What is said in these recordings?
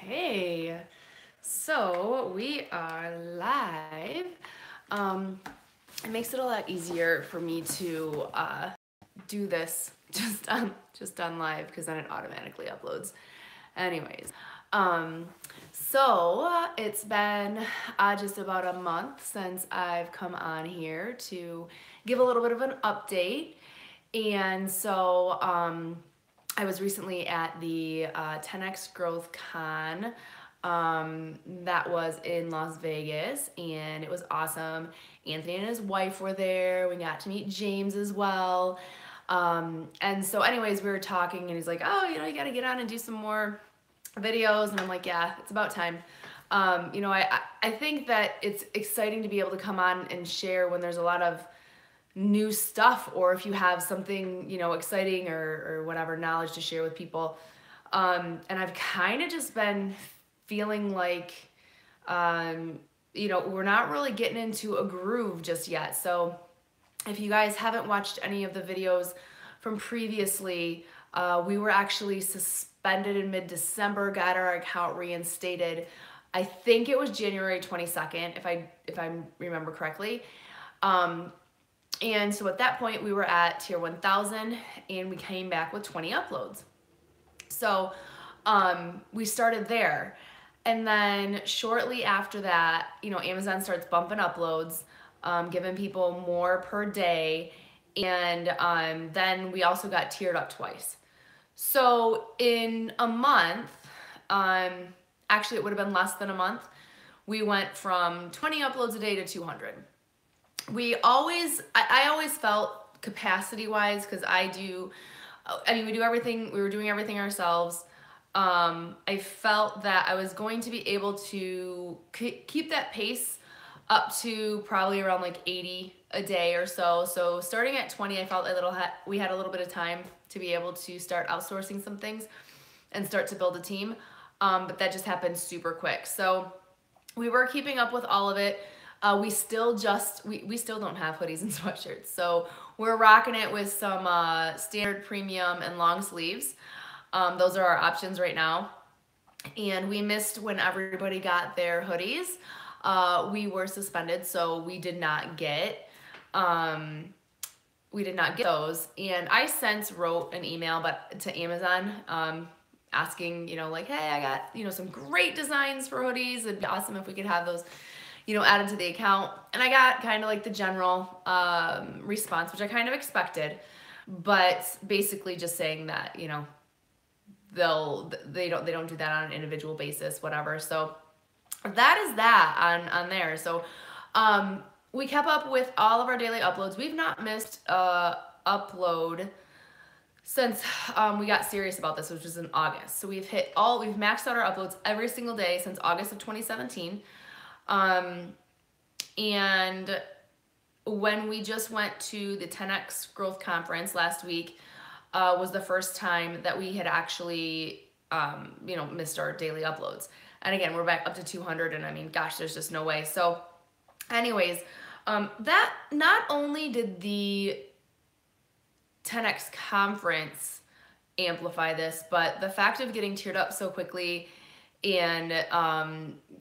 Hey, so we are live. It makes it a lot easier for me to do this just on live because then it automatically uploads. Anyways, um, it's been just about a month since I've come on here to give a little bit of an update, and I was recently at the 10X Growth Con that was in Las Vegas, and it was awesome. Anthony and his wife were there. We got to meet James as well. Anyways, we were talking, and he's like, "Oh, you got to get on and do some more videos." And I'm like, "Yeah, it's about time." I think that it's exciting to be able to come on and share when there's a lot of new stuff, or if you have something exciting or whatever knowledge to share with people. And I've kind of just been feeling like we're not really getting into a groove just yet. So if you guys haven't watched any of the videos from previously, we were actually suspended in mid-December, got our account reinstated. I think it was January 22nd, if I remember correctly. And so at that point, we were at tier 1000, and we came back with 20 uploads. So we started there. And then shortly after that, Amazon starts bumping uploads, giving people more per day. And then we also got tiered up twice. So in a month, actually it would have been less than a month, we went from 20 uploads a day to 200. I always felt capacity wise, because we were doing everything ourselves. I felt that I was going to be able to keep that pace up to probably around like 80 a day or so. So starting at 20, I felt we had a little bit of time to be able to start outsourcing some things and start to build a team. But that just happened super quick. So we were keeping up with all of it. We still don't have hoodies and sweatshirts. So we're rocking it with some standard, premium, and long sleeves. Those are our options right now. And we missed when everybody got their hoodies. We were suspended, so we did not get those. And I since wrote an email to Amazon, asking, like, hey, I got, some great designs for hoodies. It'd be awesome if we could have those, added to the account. And I got kind of like the general response, which I kind of expected, but basically just saying that, they don't do that on an individual basis, whatever. So that is that on there. So we kept up with all of our daily uploads. We've not missed a upload since we got serious about this, which was in August. So we've maxed out our uploads every single day since August of 2017. And when we just went to the 10X Growth Conference last week, was the first time that we had actually, missed our daily uploads. And again, we're back up to 200, and I mean, gosh, there's just no way. So anyways, that not only did the 10X conference amplify this, but the fact of getting tiered up so quickly and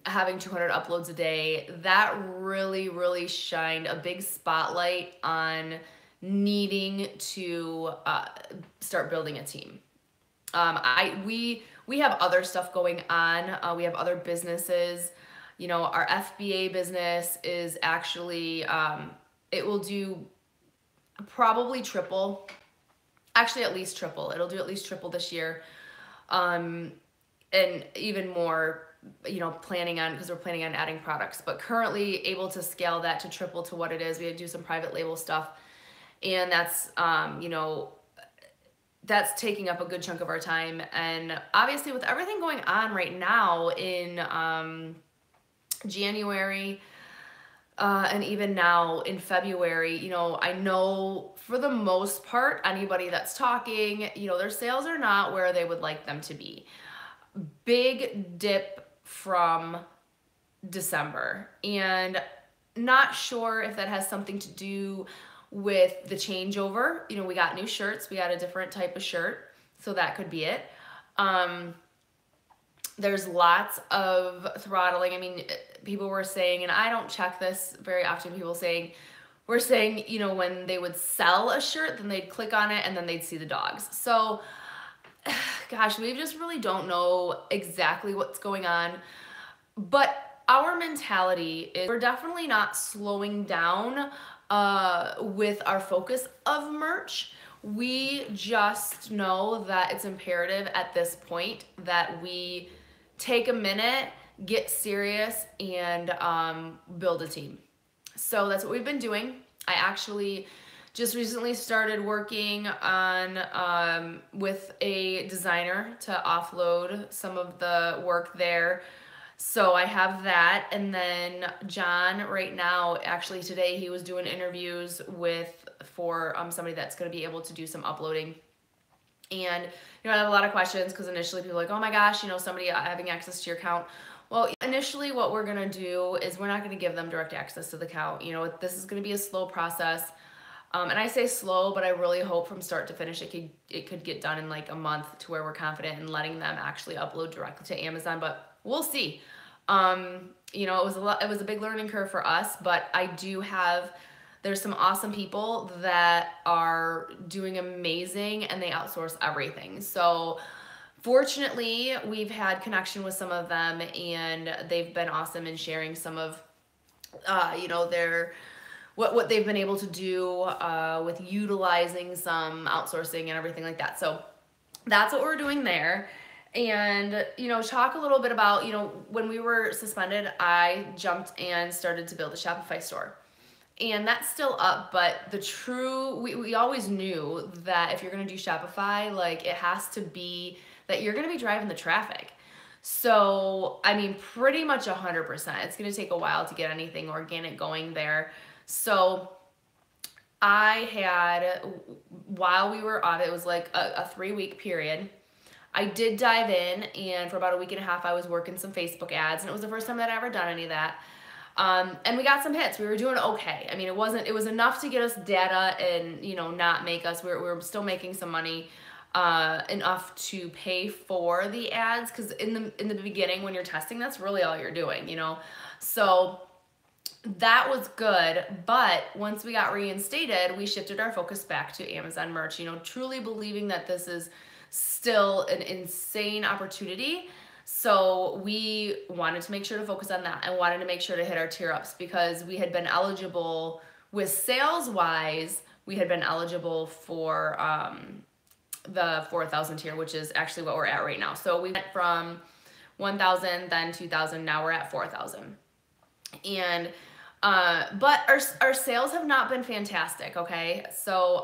having 200 uploads a day, that really, really shined a big spotlight on needing to start building a team. We have other stuff going on. We have other businesses. Our FBA business is actually, it will do probably triple, actually at least triple. It'll do at least triple this year. And even more, because we're planning on adding products, but currently able to scale that to triple to what it is. We had to do some private label stuff, and that's, that's taking up a good chunk of our time. And obviously with everything going on right now in January, and even now in February, I know for the most part, anybody that's talking, their sales are not where they would like them to be. Big dip from December, and not sure if that has something to do with the changeover. We got new shirts, we got a different type of shirt, so that could be it. There's lots of throttling. I mean, people were saying, and I don't check this very often, people were saying, you know, when they would sell a shirt, then they'd click on it and then they'd see the dogs. So, gosh, we just really don't know exactly what's going on. But our mentality is we're definitely not slowing down with our focus of merch. We just know that it's imperative at this point that we take a minute, get serious, and build a team. So that's what we've been doing. I actually just recently started working on with a designer to offload some of the work there. So I have that, and then John right now, actually today, he was doing interviews for somebody that's going to be able to do some uploading. And I have a lot of questions because initially people are like, oh my gosh, somebody having access to your account. Well, initially what we're going to do is we're not going to give them direct access to the account. This is going to be a slow process. And I say slow, but I really hope from start to finish it could get done in like a month to where we're confident in letting them actually upload directly to Amazon, but we'll see. It was a big learning curve for us, but there's some awesome people that are doing amazing and they outsource everything. So fortunately, we've had connection with some of them and they've been awesome in sharing some of, what they've been able to do with utilizing some outsourcing and everything like that. So that's what we're doing there. And, talk a little bit about, when we were suspended, I jumped and started to build a Shopify store. And that's still up, but we always knew that if you're going to do Shopify, like it has to be that you're going to be driving the traffic. So, I mean, pretty much 100%. It's going to take a while to get anything organic going there. So while we were on it was like a 3-week period. I did dive in, and for about a week and a half, I was working some Facebook ads, and it was the first time that I'd ever done any of that. And we got some hits. We were doing okay. I mean, it was enough to get us data and, not make us, we were still making some money, enough to pay for the ads. Cause in the beginning, when you're testing, that's really all you're doing, So that was good. But once we got reinstated, we shifted our focus back to Amazon merch, truly believing that this is still an insane opportunity. So we wanted to make sure to focus on that and wanted to make sure to hit our tier ups because we had been eligible with sales wise, we had been eligible for the 4,000 tier, which is actually what we're at right now. So we went from 1,000, then 2,000, now we're at 4,000. And but our sales have not been fantastic, okay? So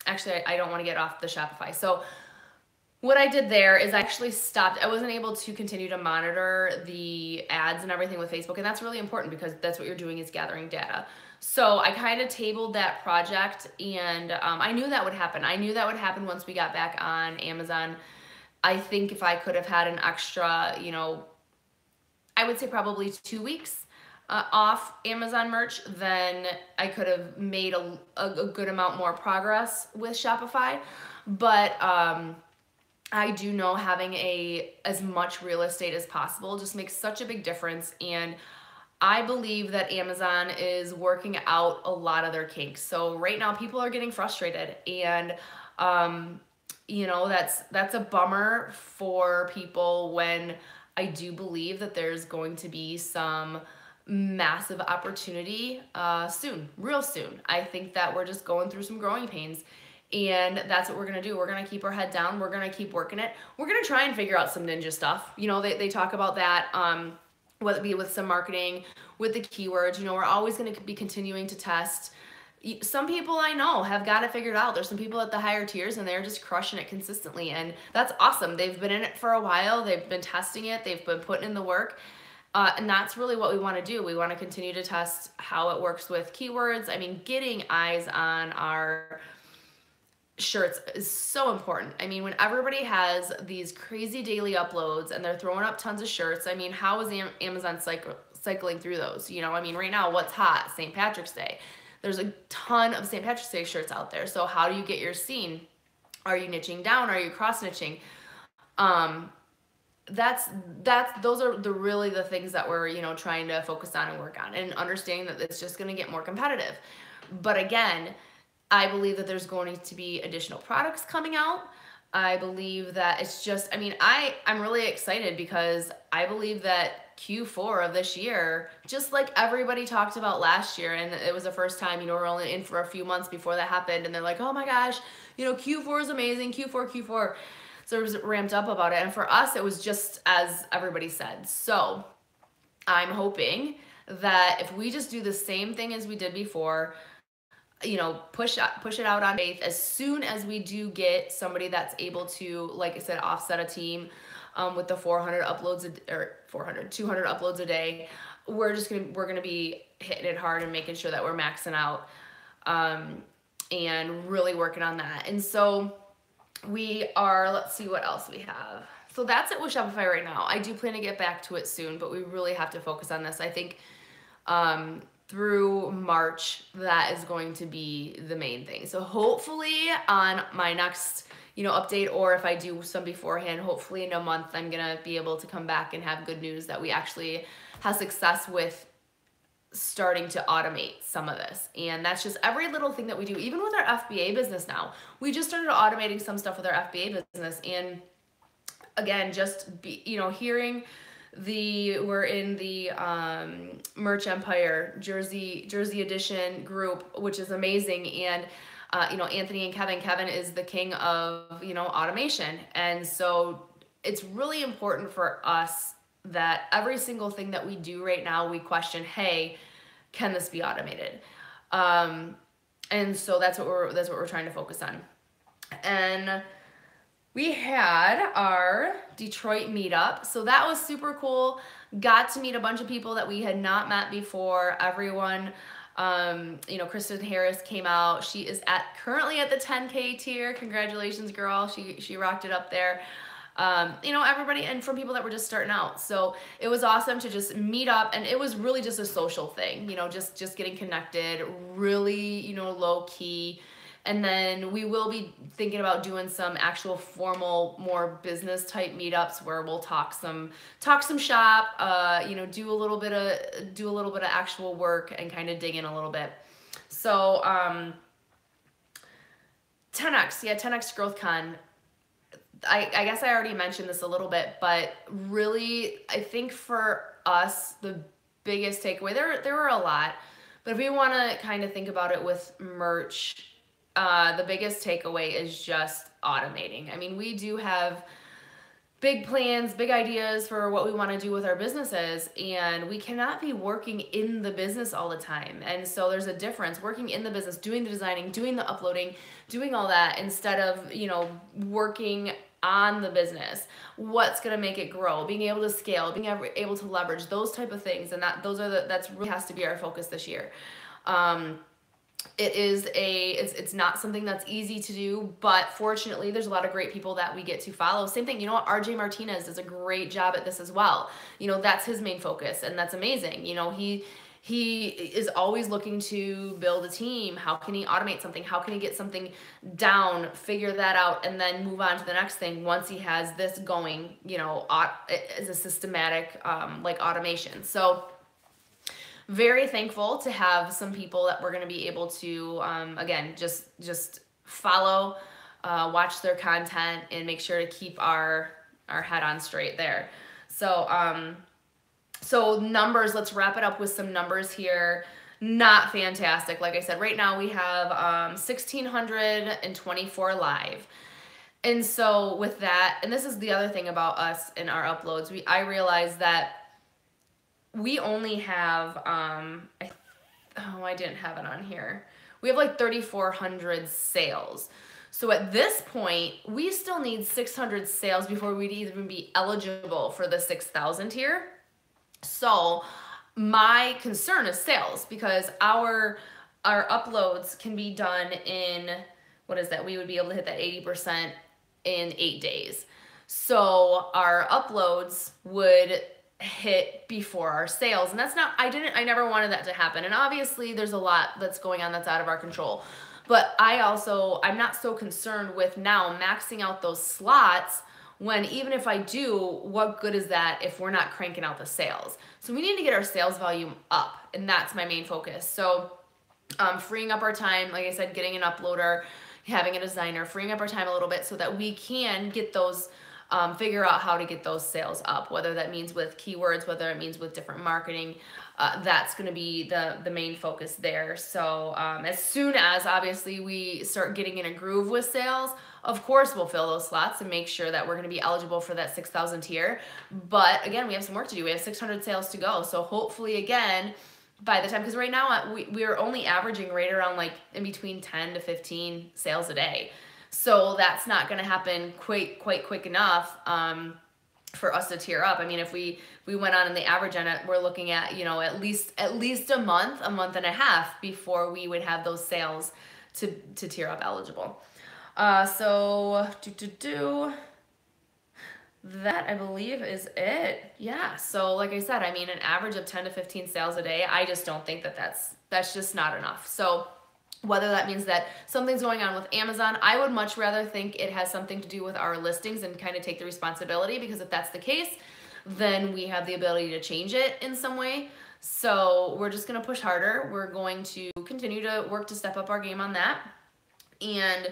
actually I don't want to get off the Shopify. So what I did there is I actually stopped. I wasn't able to continue to monitor the ads and everything with Facebook, and that's really important because that's what you're doing is gathering data. So I kind of tabled that project, and I knew that would happen. I knew that would happen once we got back on Amazon. I think if I could have had an extra, I would say probably 2 weeks off Amazon merch, then I could have made a good amount more progress with Shopify. But I do know having as much real estate as possible just makes such a big difference, and I believe that Amazon is working out a lot of their kinks. So right now people are getting frustrated, and that's a bummer for people when I do believe that there's going to be some massive opportunity soon, real soon. I think that we're just going through some growing pains. And that's what we're going to do. We're going to keep our head down. We're going to keep working it. We're going to try and figure out some ninja stuff. They talk about that, whether it be with some marketing, with the keywords. We're always going to be continuing to test. Some people I know have got it figured out. There's some people at the higher tiers and they're just crushing it consistently. And that's awesome. They've been in it for a while. They've been testing it. They've been putting in the work. And that's really what we want to do. We want to continue to test how it works with keywords. I mean, getting eyes on our shirts is so important. I mean, when everybody has these crazy daily uploads and they're throwing up tons of shirts, I mean, how is Amazon cycling through those? I mean, right now, what's hot? St. Patrick's Day. There's a ton of St. Patrick's Day shirts out there. So how do you get your scene? Are you niching down? Are you cross niching? those are really the things that we're, you know, trying to focus on and work on, and understanding that it's just going to get more competitive. But again, I believe that there's going to be additional products coming out. I believe that it's just, I mean, I'm really excited because I believe that Q4 of this year, just like everybody talked about last year, and it was the first time, you know, we're only in for a few months before that happened, and they're like, oh my gosh, you know, Q4 is amazing, Q4. So it was ramped up about it. And for us, it was just as everybody said. So I'm hoping that if we just do the same thing as we did before, you know, push it out on faith, as soon as we do get somebody that's able to, like I said, offset a team with the 200 uploads a day, we're gonna be hitting it hard and making sure that we're maxing out and really working on that. And so we are, let's see what else we have. So that's it with Shopify right now. I do plan to get back to it soon, but we really have to focus on this. I think through March, that is going to be the main thing. So hopefully on my next, you know, update, or if I do some beforehand, hopefully in a month, I'm gonna be able to come back and have good news that we actually have success with starting to automate some of this. And that's just every little thing that we do, even with our FBA business now. We just started automating some stuff with our FBA business. And again, just you know, hearing we're in the Merch Empire Jersey edition group, which is amazing. And you know, Anthony and Kevin is the king of, you know, automation. And so it's really important for us that every single thing that we do right now, we question, hey, can this be automated? And so that's what we're trying to focus on. And we had our Detroit meetup. So that was super cool. Got to meet a bunch of people that we had not met before. Everyone, you know, Kristen Harris came out. She is currently at the 10K tier. Congratulations, girl. She rocked it up there. You know, everybody, and from people that were just starting out. So it was awesome to just meet up, and it was really just a social thing, you know, just getting connected, really, you know, low key. And then we will be thinking about doing some actual formal, more business type meetups where we'll talk some shop, you know, do a little bit of actual work and kind of dig in a little bit. So 10X Growth Con. I guess I already mentioned this a little bit, but really, I think for us, the biggest takeaway, there were a lot, but if we want to kind of think about it with merch, the biggest takeaway is just automating. I mean, we do have big plans, big ideas for what we want to do with our businesses, and we cannot be working in the business all the time. And so there's a difference working in the business, doing the designing, doing the uploading, doing all that, instead of, you know, working on the business. What's going to make it grow, being able to scale, being able to leverage those type of things. And that's really has to be our focus this year. It's not something that's easy to do, but fortunately there's a lot of great people that we get to follow. Same thing, you know what, RJ Martinez does a great job at this as well. You know, that's his main focus, and that's amazing. You know, he is always looking to build a team. How can he automate something? How can he get something down, figure that out, and then move on to the next thing once he has this going, you know, as a systematic like automation. So very thankful to have some people that we're going to be able to, again, just follow, watch their content, and make sure to keep our head on straight there. So numbers, let's wrap it up with some numbers here. Not fantastic. Like I said, right now we have 1,624 live. And so with that, and this is the other thing about us and our uploads, I realized that we only have, I didn't have it on here. We have like 3,400 sales. So at this point, we still need 600 sales before we'd even be eligible for the 6,000 tier. So my concern is sales, because our uploads can be done in, what is that? We would be able to hit that 80% in 8 days. So our uploads would hit before our sales, and that's not, I never wanted that to happen. And obviously there's a lot that's going on that's out of our control. But I'm not so concerned with now maxing out those slots when even if I do, what good is that if we're not cranking out the sales? So we need to get our sales volume up, and that's my main focus. So freeing up our time, like I said, getting an uploader, having a designer, freeing up our time a little bit so that we can get those, figure out how to get those sales up, whether that means with keywords, whether it means with different marketing. That's going to be the main focus there. So as soon as obviously we start getting in a groove with sales, of course we'll fill those slots and make sure that we're going to be eligible for that 6,000 tier. But again, we have some work to do. We have 600 sales to go. So hopefully again, by the time, because right now we're only averaging right around like in between 10 to 15 sales a day. So that's not going to happen quite quick enough for us to tier up. I mean, if we went on in the average on it, we're looking at, you know, at least a month and a half before we would have those sales to tier up eligible. So that I believe is it. Yeah. So like I said, I mean, an average of 10 to 15 sales a day, I just don't think that that's just not enough. So whether that means that something's going on with Amazon, I would much rather think it has something to do with our listings and kind of take the responsibility, because if that's the case, then we have the ability to change it in some way. So we're just going to push harder. We're going to continue to work to step up our game on that and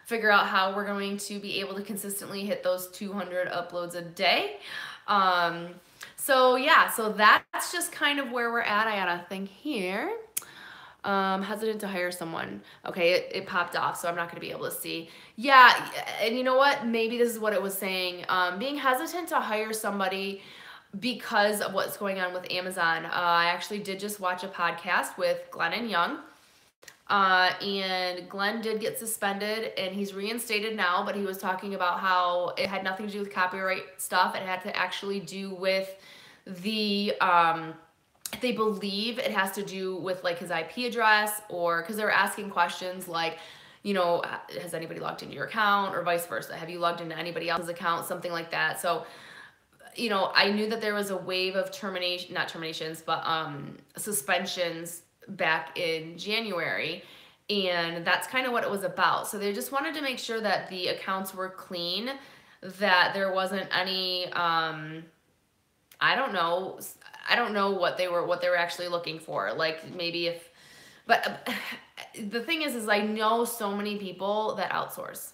figure out how we're going to be able to consistently hit those 200 uploads a day. So yeah, so that's just kind of where we're at. I got a thing here. Hesitant to hire someone. Okay, it popped off, so I'm not going to be able to see. Yeah, and you know what? Maybe this is what it was saying. Being hesitant to hire somebody because of what's going on with Amazon. I actually did just watch a podcast with Glenn and Young. And Glenn did get suspended and he's reinstated now, but he was talking about how it had nothing to do with copyright stuff. It had to actually do with the, they believe it has to do with like his IP address, or because they were asking questions like, you know, has anybody logged into your account, or vice versa? Have you logged into anybody else's account? Something like that. So, you know, I knew that there was a wave of not terminations, but suspensions back in January, and that's kind of what it was about. So they just wanted to make sure that the accounts were clean, that there wasn't any I don't know what they were actually looking for, like maybe but the thing is I know so many people that outsource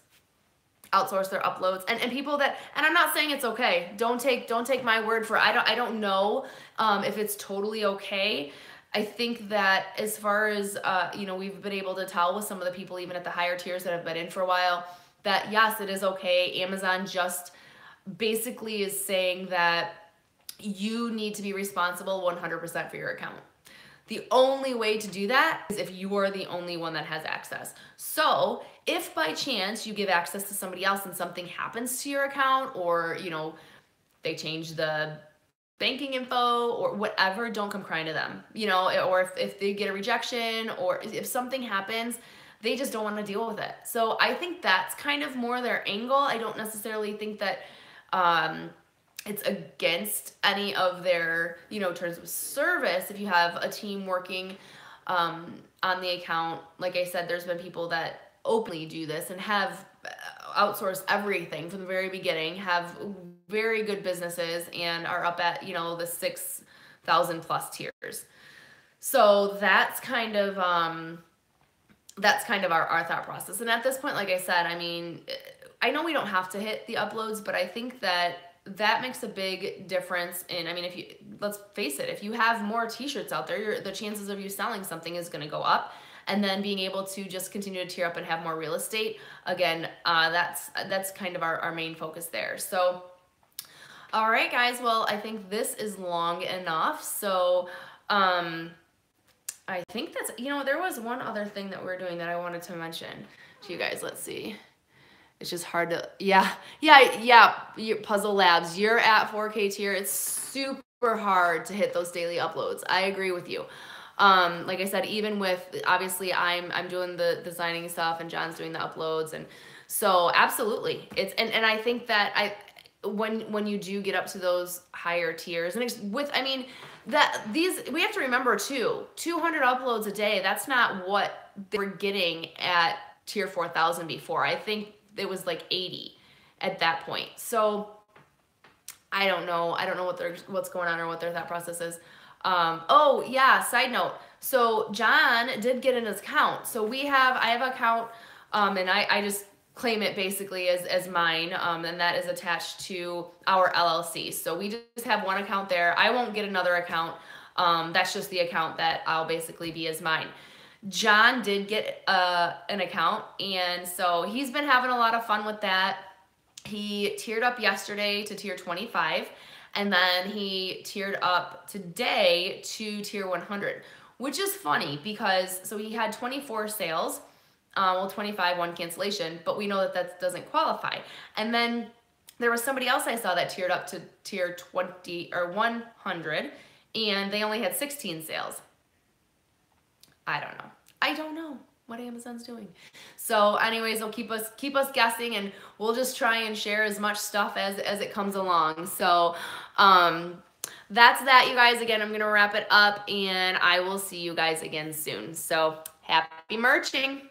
their uploads, and people that, and I'm not saying it's okay, don't take my word for it. I don't know if it's totally okay. I think that as far as, you know, we've been able to tell with some of the people, even at the higher tiers that have been in for a while, that yes, it is okay. Amazon just basically is saying that you need to be responsible 100% for your account. The only way to do that is if you are the only one that has access. So if by chance you give access to somebody else and something happens to your account, or, you know, they change the banking info or whatever, don't come crying to them, you know, or if they get a rejection, or if something happens, they just don't want to deal with it. So I think that's kind of more their angle. I don't necessarily think that it's against any of their, you know, terms of service. If you have a team working on the account, like I said, there's been people that openly do this and have outsourced everything from the very beginning, have very good businesses, and are up at, you know, the 6,000 plus tiers. So that's kind of our thought process. And at this point, like I said, I mean, I know we don't have to hit the uploads, but I think that makes a big difference in, I mean, let's face it, if you have more t-shirts out there, the chances of you selling something is going to go up. And then being able to just continue to tier up and have more real estate, again, that's kind of our main focus there. So, all right, guys, well, I think this is long enough. So, I think that's, you know, there was one other thing that we're doing that I wanted to mention to you guys. Let's see. It's just hard to, yeah, Puzzle Labs, you're at 4K tier. It's super hard to hit those daily uploads. I agree with you. Like I said, even with, obviously I'm doing the designing stuff and John's doing the uploads. And so absolutely it's, and I think that when you do get up to those higher tiers, and I mean, we have to remember too, 200 uploads a day, that's not what they were getting at tier 4,000 before. I think it was like 80. at that point. So I don't know. I don't know what's going on or what their thought process is. Oh yeah, side note. So John did get in his account. So I have an account, and I just claim it basically as mine, and that is attached to our LLC. So we just have one account there. I won't get another account. That's just the account that I'll basically be as mine. John did get an account, and so he's been having a lot of fun with that. He tiered up yesterday to tier 25, and then he tiered up today to tier 100, which is funny because, so he had 24 sales, 25, one cancellation, but we know that doesn't qualify. And then there was somebody else I saw that tiered up to tier 20 or 100, and they only had 16 sales. I don't know what Amazon's doing. So anyways, they'll keep us guessing, and we'll just try and share as much stuff as it comes along. So that's that, you guys. Again, I'm gonna wrap it up, and I will see you guys again soon. So happy merching.